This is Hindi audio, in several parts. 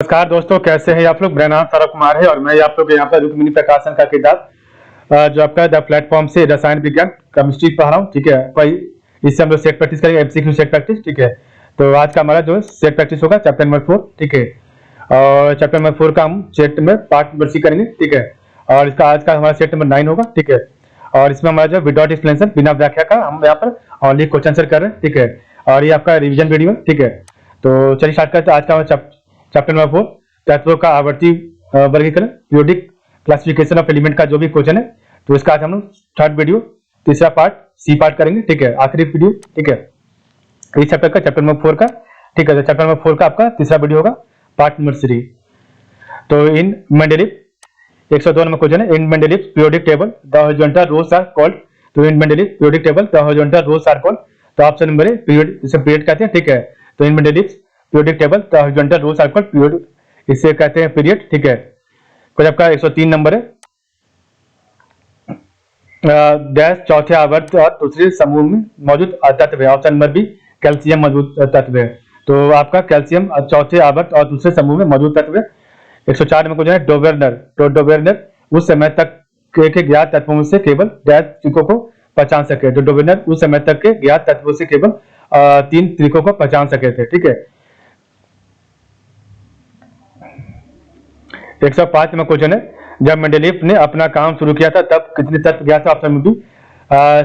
नमस्कार दोस्तों, कैसे हैं आप लोग। मेरा नाम सौरभ कुमार है और मैं आप लोग यहाँ पर रुक्मिणी प्रकाशन का किताब जो आपका द प्लेटफॉर्म से रसायन विज्ञान केमिस्ट्री पढ़ा रहा हूँ। ठीक है, कोई इससे हम लोग सेट प्रैक्टिस करेंगे, एमसीक्यू सेट प्रैक्टिस। ठीक है, तो आज का हमारा जो सेट प्रैक्टिस होगा चैप्टर नंबर 4। ठीक है, और चैप्टर नंबर 4 का हम सेट में पार्ट नंबर सी करेंगे। ठीक है, और इसका आज का हमारा सेट नंबर 9 होगा। ठीक है, और इसमें हमारा जो विदाउट एक्सप्लेनेशन, बिना व्याख्या का हम यहाँ पर ओनली क्वेश्चन आंसर कर रहे हैं। ठीक है, और ये आपका रिवीजन वीडियो है। ठीक है, तो चलिए स्टार्ट करते हैं आज का चैप्टर नंबर 4, तत्वों का आवर्ती वर्गीकरण, पीरियोडिक क्लासिफिकेशन ऑफ एलिमेंट का जो भी क्वेश्चन है। तो इसका आज हम लोग थर्ड वीडियो, तीसरा पार्ट, सी पार्ट करेंगे। ठीक है, आखिरी वीडियो। ठीक है, इस चैप्टर का चैप्टर नंबर 4 का। ठीक है, तो चैप्टर नंबर 4 का आपका तीसरा वीडियो होगा, पार्ट नंबर 3। तो इन मेंडेलीव 102 नंबर क्वेश्चन है, in Mendeleev periodic table the horizontal rows are called. तो in Mendeleev periodic table the horizontal rows are called. तो ऑप्शन नंबर है पीरियड, इसे पीरियड कहते हैं। ठीक है, तो in Mendeleev periodic table the horizontal rows are called period, इसे कहते हैं पीरियड। ठीक है, कुछ आपका 103 नंबर है, डैश चौथे आवर्त और दूसरे समूह में मौजूद तत्व है। ऑप्शन नंबर बी कैल्शियम मौजूद तत्व है। तो आपका कैल्शियम चौथे आवर्त और दूसरे समूह में मौजूद तत्व है। 104 नंबर क्वेश्चन है डोबेर्नर। तो डोबेर्नर उस समय तक के ज्ञात तत्वों में से केवल डैश त्रिकों को पहचान सके। तो डोबेर्नर उस समय तक के ज्ञात तत्वों से केवल 3 त्रिकों को पहचान सके थे। ठीक है, 105 में क्वेश्चन है, जब मेंडेलीव ने अपना काम शुरू किया था तब कितने तत्व ज्ञात थे। ऑप्शन बी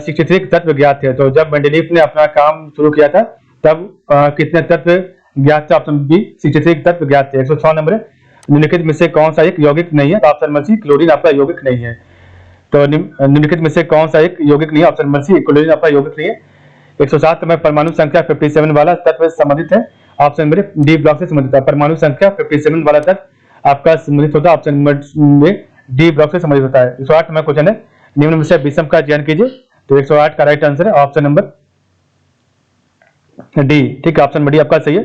63 तत्व ज्ञात थे। तो जब मेंडेलीव ने अपना काम शुरू किया था तब कितने तत्व ज्ञात थे। ऑप्शन बी 63 तत्व ज्ञात थे। 106 नंबर है, निम्नलिखित में से कौन सा एक यौगिक नहीं है। ऑप्शन नंबर सी क्लोरीन आपका यौगिक नहीं है। तो निम्नलिखित में से कौन सा एक यौगिक नहीं है। ऑप्शन नंबर सी क्लोरीन आपका यौगिक नहीं है। 107 में परमाणु संख्या 57 वाला तत्व संबंधित है। ऑप्शन नंबर डी ब्लॉक से संबंधित है। परमाणु संख्या 57 वाला तत्व आपका संबंधित होता है, ऑप्शन नंबर में डी ब्लॉक से संबंधित होता है। 108 में क्वेश्चन है, निम्न में से विषम का चयन कीजिए। तो 108 का राइट आंसर है ऑप्शन नंबर डी। ठीक है, ऑप्शन नंबर डी आपका सही है।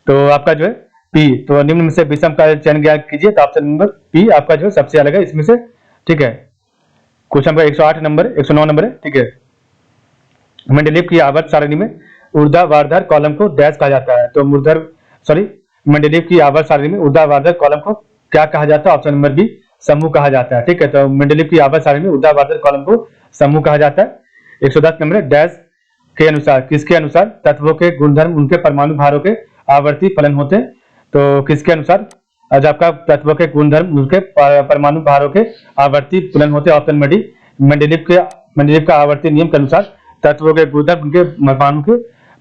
तो आपका जो है पी, तो निम्न में से विषम का चयन कीजिए। तो ऑप्शन नंबर पी आपका जो है सबसे अलग है इसमें से। ठीक है, क्वेश्चन नंबर 108 नंबर 109 नंबर है। ठीक है, मेंडेलीव की आवर्त सारणी में ऊर्ध्वाधर कॉलम को डैश कहा जाता है। तो मेंडेलीव की आवर्त सारणी में ऊर्ध्वाधर कॉलम को क्या कहा जाता है। ऑप्शन नंबर बी समूह कहा जाता है। ठीक है, तो मेंडेलीव की आवर्त सारणी में ऊर्ध्वाधर कॉलम को समूह कहा जाता है। 110 नंबर है, डैश के अनुसार, किसके अनुसार तत्वों के गुणधर्म उनके परमाणु भारों के आवर्ती फलन होते हैं। तो किसके अनुसार आज आपका तत्वों के गुणधर्म उनके परमाणु भारों के आवर्ती फलन होते हैं। ऑप्शन नंबर डी मेंडेलीव का आवर्ती नियम के अनुसार तत्वों के गुणधर्म उनके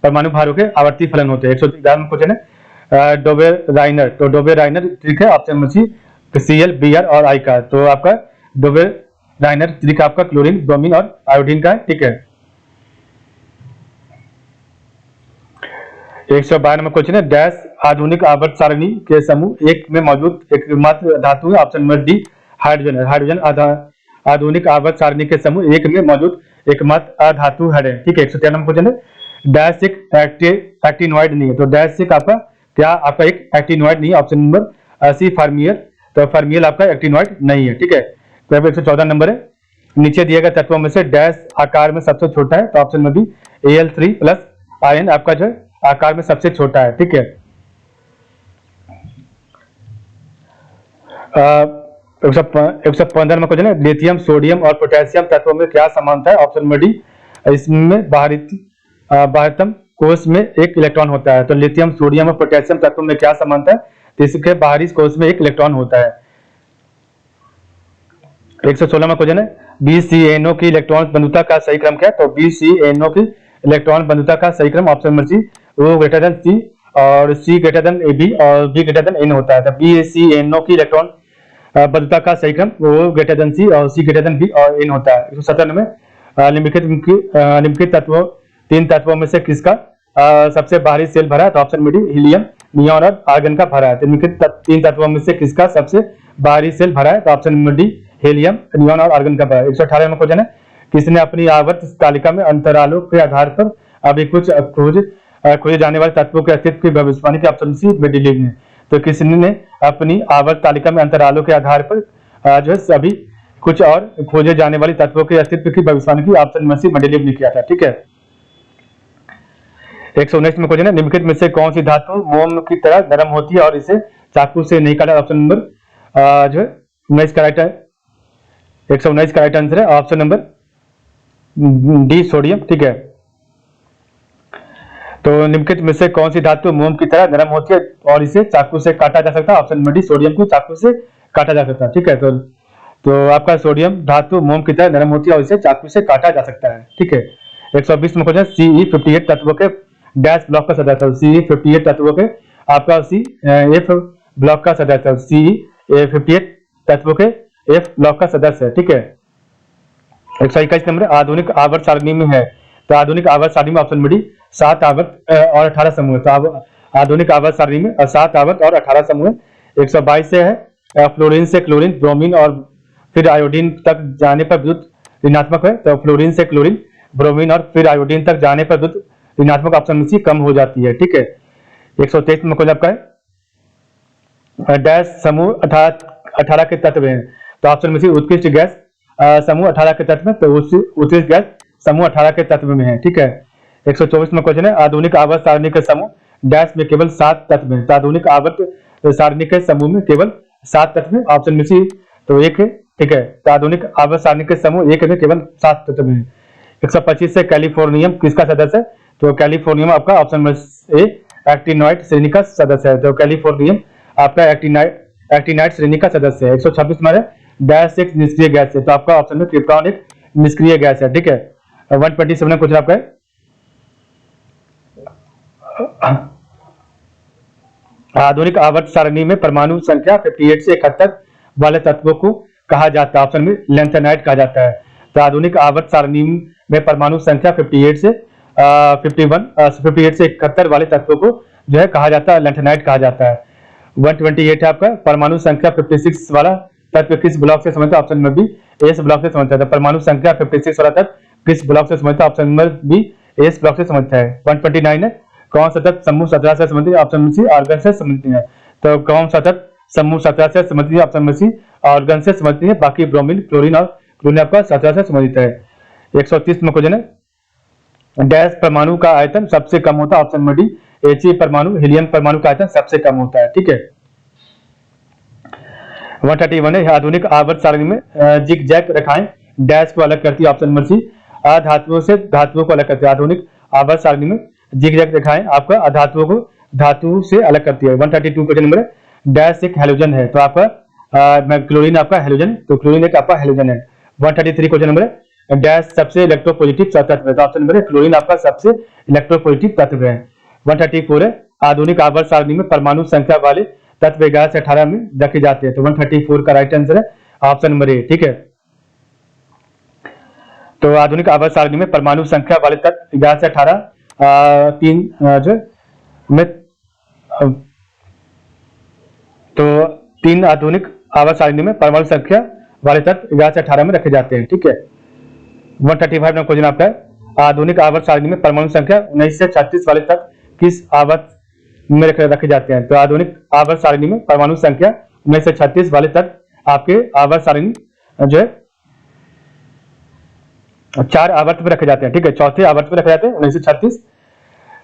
परमाणु भारों के आवर्ती फलन होते हैं। 111 में क्वेश्चन है डोबेराइनर। तो डोबेराइनर ठीक है, option number C Cl, Br और आई का। तो आपका डोबेराइनर ठीक आपका क्लोरीन, ब्रोमीन और आयोडीन का है। ठीक है, 112 नंबर क्वेश्चन है, डैश आधुनिक आवर्त सारणी के समूह एक में मौजूद एकमात्र धातु है। ऑप्शन नंबर डी हाइड्रोजन है। हाइड्रोजन आधुनिक आवर्त सारणी के समूह एक में मौजूद एकमात्र अधातु है। ठीक है, 113 नंबर क्वेश्चन है, डैश एक एक्टिनोइड नहीं है। तो डैश एक आपका क्या आपका एक एक्टिनोइड नहीं है। Option number C fermium. तो फर्मियल आपका एक्टिनोइड नहीं है। ठीक है, तो 114 नंबर है, नीचे दिए गए तत्वों में से डैश आकार में सबसे छोटा है। तो option number B Al3 plus ion आपका जो है आकार में सबसे छोटा है। ठीक है, 115 में क्वेश्चन है, लिथियम, सोडियम और पोटेशियम तत्वों में क्या समानता है। ऑप्शन नंबर डी, इसमें बाहरीतम कोष में एक इलेक्ट्रॉन होता है। तो लिथियम, सोडियम और पोटेशियम तत्वों में क्या समानता है। तो इसके बाहरी कोष में एक इलेक्ट्रॉन होता है। 116 में क्वेश्चन है, BCNO की इलेक्ट्रॉन बंधुता का सही क्रम क्या है। तो BCNO की इलेक्ट्रॉन बंधुता का सही क्रम option number C O greater than C और C ग्रेटर देन AB और B ग्रेटर देन N होता है। तो BCNO की इलेक्ट्रॉन बंधुता का सही क्रम O ग्रेटर देन C और C ग्रेटर देन B और N होता है। 117 में निम्नलिखित तत्वों 3 तत्वों में से किसका सबसे बाहरी सेल भरा है। तो option number D helium, neon और आर्गन का भरा है। तो निम्नलिखित 3 तत्वों में से किसका सबसे बाहरी सेल भरा है। तो option number D helium, neon और आर्गन का भरा है। 118 में क्वेश्चन है, किसने अपनी आवर्त तालिका में अंतरालों के आधार पर अभी कुछ खोजे जाने वाले तत्वों के अस्तित्व की भविष्यवाणी की। ऑप्शन सी मेंडेलीव ने। तो किसने अपनी आवर्त तालिका में अंतरालों के आधार पर जो है सभी कुछ और खोजे जाने वाले तत्वों के अस्तित्व की भविष्यवाणी की। ऑप्शन नंबर सी मेंडेलीव ने किया था। ठीक है, 119 में क्वेश्चन है, निम्नलिखित में से कौन सी धातु मोम की तरह नरम होती है और इसे चाकू से नहीं काटा, ऑप्शन नंबर जो है 19 का राइट है, 119 का राइट आंसर है ऑप्शन नंबर डी सोडियम। ठीक है, तो निम्नलिखित में से कौन सी धातु मोम की तरह नरम होती है और इसे चाकू से काटा जा सकता है? ऑप्शन नंबर डी सोडियम को चाकू से काटा जा सकता है। ठीक है, तो आपका सोडियम धातु मोम की तरह नरम होती है और इसे चाकू से काटा जा सकता है। ठीक है, 120 में क्वेश्चन, CE58 तत्वों के डैश ब्लॉक का सदस्य, CE58 तत्वों के आपका F ब्लॉक का सदस्य, CE58 तत्वों के F ब्लॉक का सदस्य है। ठीक है, 121 नंबर, आधुनिक आवर्त सारणी में है, तो आधुनिक आवर्त सारणी में ऑप्शन नंबर डी 7 आवर्त और 18 समूह है। तो आधुनिक आवर्त सारणी में 7 आवर्त और 18 समूह है। 122 से है फ्लोरीन से क्लोरीन, ब्रोमीन और फिर आयोडीन तक जाने पर विद्युत ऋणात्मक है, तो फ्लोरीन से क्लोरीन, ब्रोमीन और फिर आयोडीन तक जाने पर विद्युत ऋणात्मक ऑप्शन में सी कम हो जाती है। ठीक है, 123 में क्वेश्चन आपका है डैश समूह 18 के तत्व हैं, तो ऑप्शन में सी उत्कृष्ट गैस समूह 18 के तत्व में, तो उत्कृष्ट गैस समूह 18 के तत्व में है। ठीक है, 124 में क्वेश्चन है आधुनिक आवर्त सारणी के समूह डैश में केवल 7 तत्व हैं, तो आधुनिक आवर्त सारणी के समूह में केवल 7 तत्व हैं, ऑप्शन में सी तो 1 है। ठीक है, तो आधुनिक आवर्त सारणी के समूह 1 में केवल 7 तत्व हैं। 125 से कैलिफोर्नियम किसका सदस्य है? तो कैलिफोर्नियम आपका ऑप्शन नंबर ए एक्टिनोइड श्रेणी का सदस्य है, तो कैलिफोर्नियम आपका एक्टिनाइड श्रेणी का सदस्य है। 126 में डैश एक निष्क्रिय गैस है, तो आपका ऑप्शन में क्रिप्टॉन एक निष्क्रिय गैस है। ठीक है, 127 क्वेश्चन आपका है आधुनिक आवर्त सारणी में परमाणु संख्या 58 से 71 वाले तत्वों को कहा जाता है? ऑप्शन में लैंथेनाइड कहा जाता है। तो आधुनिक आवर्त सारणी में परमाणु संख्या 58 से 71 वाले तत्वों को जो है कहा जाता है लैंथेनाइड कहा जाता है। 128 है आपका परमाणु संख्या 56 वाला तत्व किस ब्लॉक से संबंधित है? Option number B S block से संबंधित है। परमाणु संख्या 56 वाला तत्व किस ब्लॉक से संबंधित है? Option number B S block से संबंधित है। 129 है कौन सा तत्व समूह 17 से संबंधित है? ऑप्शन नंबर सी आर्गन से संबंधित है। तो कौन सा तत्व समूह 17 से संबंधित है? ऑप्शन नंबर सी आर्गन से संबंधित है। बाकी ब्रोमीन, क्लोरीन और क्लोरीन आपका 17 से संबंधित है। 130 में क्वेश्चन है डैश परमाणु का आयतन सबसे कम होता है? ऑप्शन नंबर डी He परमाणु, हीलियम परमाणु का आयतन सबसे कम होता है। ठीक है, 131 है आधुनिक आवर्त सारणी में जिग जैग रेखाएं डैश को अलग करती है? ऑप्शन नंबर सी अधातुओं से धातुओं को अलग करती है। आधुनिक आवर्त सारणी में जिग जैग रेखाएं आपका अधातुओं को धातु से अलग करती है। 132 क्वेश्चन नंबर डैश एक हैलोजन है, तो आपका क्लोरीन आपका हैलोजन, तो क्लोरीन एक आपका हैलोजन है। 133 क्वेश्चन नंबर डैश सबसे इलेक्ट्रोपॉजिटिव तत्व है, तो ऑप्शन नंबर क्लोरीन आपका सबसे इलेक्ट्रोपॉजिटिव तत्व है। 134 है आधुनिक आवर्त सारणी में परमाणु संख्या वाले तत्व 11 से 18 में रखे जाते हैं, तो 134 का राइट आंसर है ऑप्शन नंबर ए। ठीक है, तो आधुनिक आवर्त सारणी में परमाणु संख्या वाले तत्व 11 से 18 तीन जो में तो 3 आधुनिक आवर्त सारणी में परमाणु संख्या वाले तत्व 11 से 18 में रखे जाते हैं। ठीक है, 135 में क्वेश्चन आपका है आधुनिक आवर्त सारणी में परमाणु संख्या 19 से 36 वाले तत्व किस आवर्त में रखे जाते हैं? तो आधुनिक आवर्त सारणी में परमाणु संख्या 19 से 36 वाले तत्व आपके आवर्त सारणी जो है 4 आवर्त में रखे जाते हैं। ठीक है, चौथे आवर्त में रखे जाते हैं 19 से 36।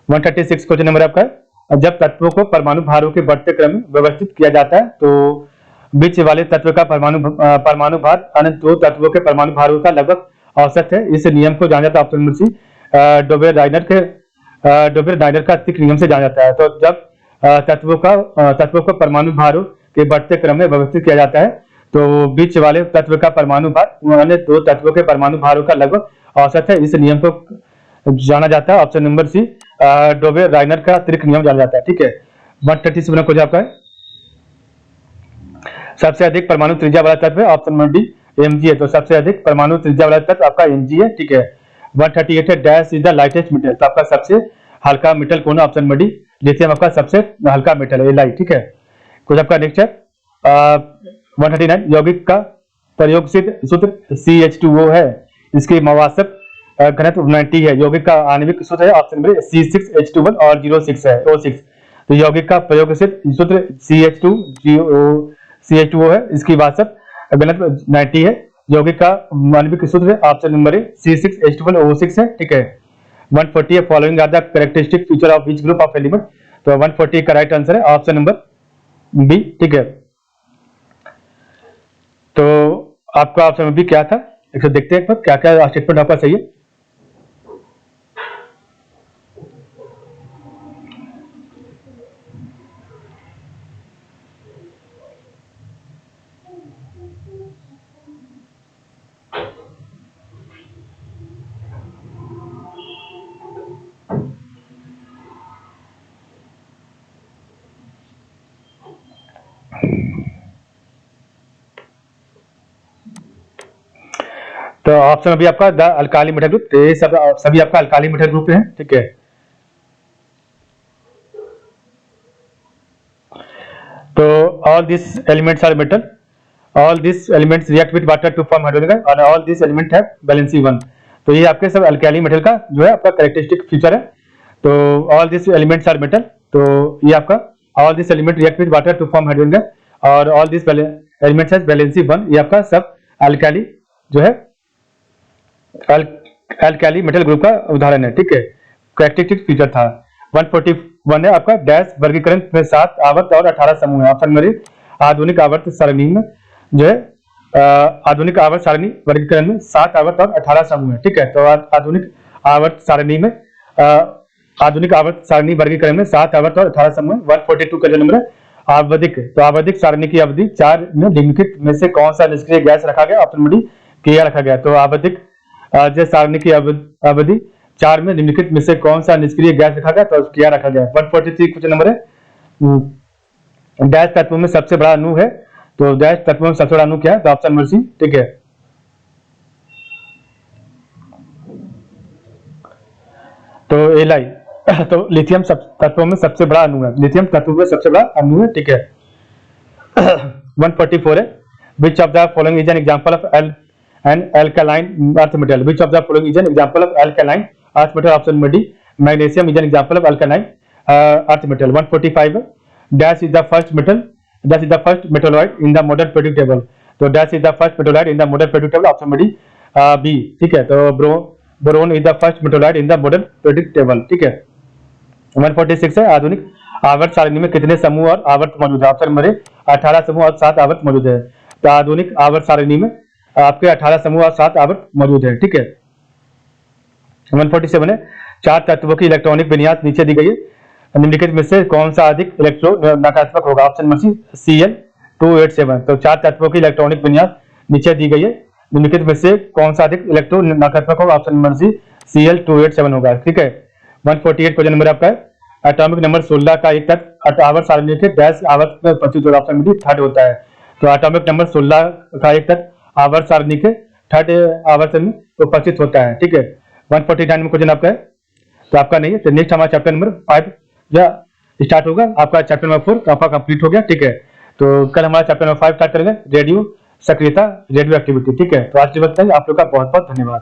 136 क्वेश्चन नंबर आपका है जब तत्वों को परमाणु भारों के बढ़ते क्रम में व्यवस्थित किया जाता है तो बीच वाले तत्व का परमाणु भार अन्य दो तत्वों के परमाणु भारों का लगभग औसत है। इस नियम को जाना जाता है ऑप्शन नंबर सी डोबेर-डायनर का अतिरिक्त नियम से जाना जाता है। तो जब तत्वों को परमाणु भारों के बढ़ते क्रम में व्यवस्थित किया जाता है तो बीच वाले तत्व का परमाणु भार अन्य दो तत्वों के परमाणु भारों का लगभग औसत है। इस नियम को जाना जाता है ऑप्शन नंबर सी डोबेर-डायनर का अतिरिक्त नियम जाना जाता है। ठीक है, 137 क्वेश्चन आपका है सबसे अधिक परमाणु त्रिज्या वाला तत्व है? ऑप्शन नंबर डी Mg है, तो सबसे अधिक परमाणु त्रिज्या वाला तत्व आपका Mg है। ठीक है, 138 है dash is the lightest metal, तो आपका सबसे हल्का मेटल कौन है? ऑप्शन नंबर डी लिथियम आपका सबसे हल्का मेटल है Li। ठीक है, कुछ आपका नेक्स्ट है 139 यौगिक का प्रयोग सिद्ध सूत्र CH2O है, इसकी मवासक घनत्व 90 है। यौगिक का आणविक सूत्र है ऑप्शन नंबर C6H21 और 06 है O6। तो यौगिक का प्रयोग सिद्ध सूत्र CH2O है, इसकी वासक घनत्व 90 है। यौगिक का आणविक सूत्र है ऑप्शन नंबर C6H21 O6 है। ठीक है, 140 है following are the characteristic feature of which group of element, तो 140 का राइट आंसर है ऑप्शन नंबर बी, ठीक है। तो आपका ऑप्शन बी क्या था, एक तो देखते हैं एक बार क्या क्या स्टेटमेंट आपका सही है। तो ऑप्शन अभी आपका द अल्काली मेटल ग्रुप, तो ये सब सभी आपका अल्काली मेटल ग्रुप है, ठीक है। तो all this elements are metal, all this elements react with water to form hydrogen और all this element have valency 1। तो ये आपके सब अल्काली मेटल का जो है आपका कैरेक्टरिस्टिक फीचर है। तो all this elements are metal, तो ये आपका all this element react with water to form hydrogen और all this elements have valency 1, ये आपका सब अल्काली जो है अल्काली मेटल ग्रुप का उदाहरण है, ठीक है। कैरेक्टरिस्टिक फीचर था। 141 है आपका डैश वर्गीकरण में 7 आवर्त और 18 समूह है। ऑप्शन नंबर आधुनिक आवर्त सारणी में जो है आधुनिक आवर्त सारणी वर्गीकरण में 7 आवर्त और 18 समूह है, ठीक है। तो आधुनिक आवर्त सारणी में आधुनिक आवर्त सारणी वर्गीकरण में 7 आवर्त और 18 समूह है। 142 का जो नंबर है आवधिक, तो आवधिक सारणी की अवधि 4 में निम्नलिखित में से कौन सा निष्क्रिय गैस रखा गया। ऑप्शन नंबर डी किया रखा गया। तो आवधिक जो सारणी की अवधि 4 में निम्नलिखित में से कौन सा निष्क्रिय गैस रखा गया, तो किया रखा गया। 143 क्वेश्चन नंबर है डैश तत्वों में सबसे बड़ा अणु है, तो डैश तत्वों में सबसे बड़ा अणु क्या है, तो ऑप्शन नंबर सी, ठीक है। तो एलाई तो लिथियम तत्वों में सबसे बड़ा अणु है, लिथियम तत्वों में सबसे बड़ा अणु है, ठीक है। 144 है which of the following is an example of an alkaline earth metal, which of the following is an example of alkaline earth metal। option number D magnesium is an example of alkaline earth metal। 145 dash is the first metal, dash is the first metalloid in the modern periodic table, तो dash is the first metalloid in the modern periodic table। option number D B, ठीक है। तो boron is the first metalloid in the modern periodic table, ठीक है। 146 है आधुनिक आवर्त सारणी में कितने समूह और आवर्त मौजूद है। ऑप्शन नंबर 18 समूह और 7 आवर्त मौजूद है। तो आधुनिक आवर्त सारणी में आपके 18 समूह और 7 आवर्त मौजूद है, ठीक है। 147 है चार तत्वों की इलेक्ट्रॉनिक विन्यास नीचे दी गई है, निम्नलिखित में से कौन सा अधिक इलेक्ट्रो नकारात्मक होगा। Option number C Cl287। तो चार तत्वों की इलेक्ट्रॉनिक विन्यास नीचे दी गई है, निम्नलिखित में से कौन सा अधिक इलेक्ट्रो नकारात्मक होगा। ऑप्शन नंबर सी Cl287 होगा, ठीक है। 148 क्वेश्चन नंबर आपका है एटॉमिक नंबर 16 का एक तत्व आवर्त सारणी के डैश आवर्त में उपस्थित होगा। ऑप्शन नंबर थर्ड होता है। तो एटॉमिक नंबर 16 का एक तत्व आवर्त सारणी के थर्ड आवर्त में उपस्थित होता है, ठीक है। 149 में क्वेश्चन आपका है, तो आपका नहीं है। तो नेक्स्ट हमारा चैप्टर नंबर 5 या स्टार्ट होगा, आपका चैप्टर नंबर 4 आपका कंप्लीट हो गया, ठीक है। तो कल हमारा चैप्टर नंबर 5 स्टार्ट करेंगे रेडियो सक्रियता, रेडियो एक्टिविटी, ठीक है। तो आज के वक्त आप लोग का बहुत बहुत धन्यवाद।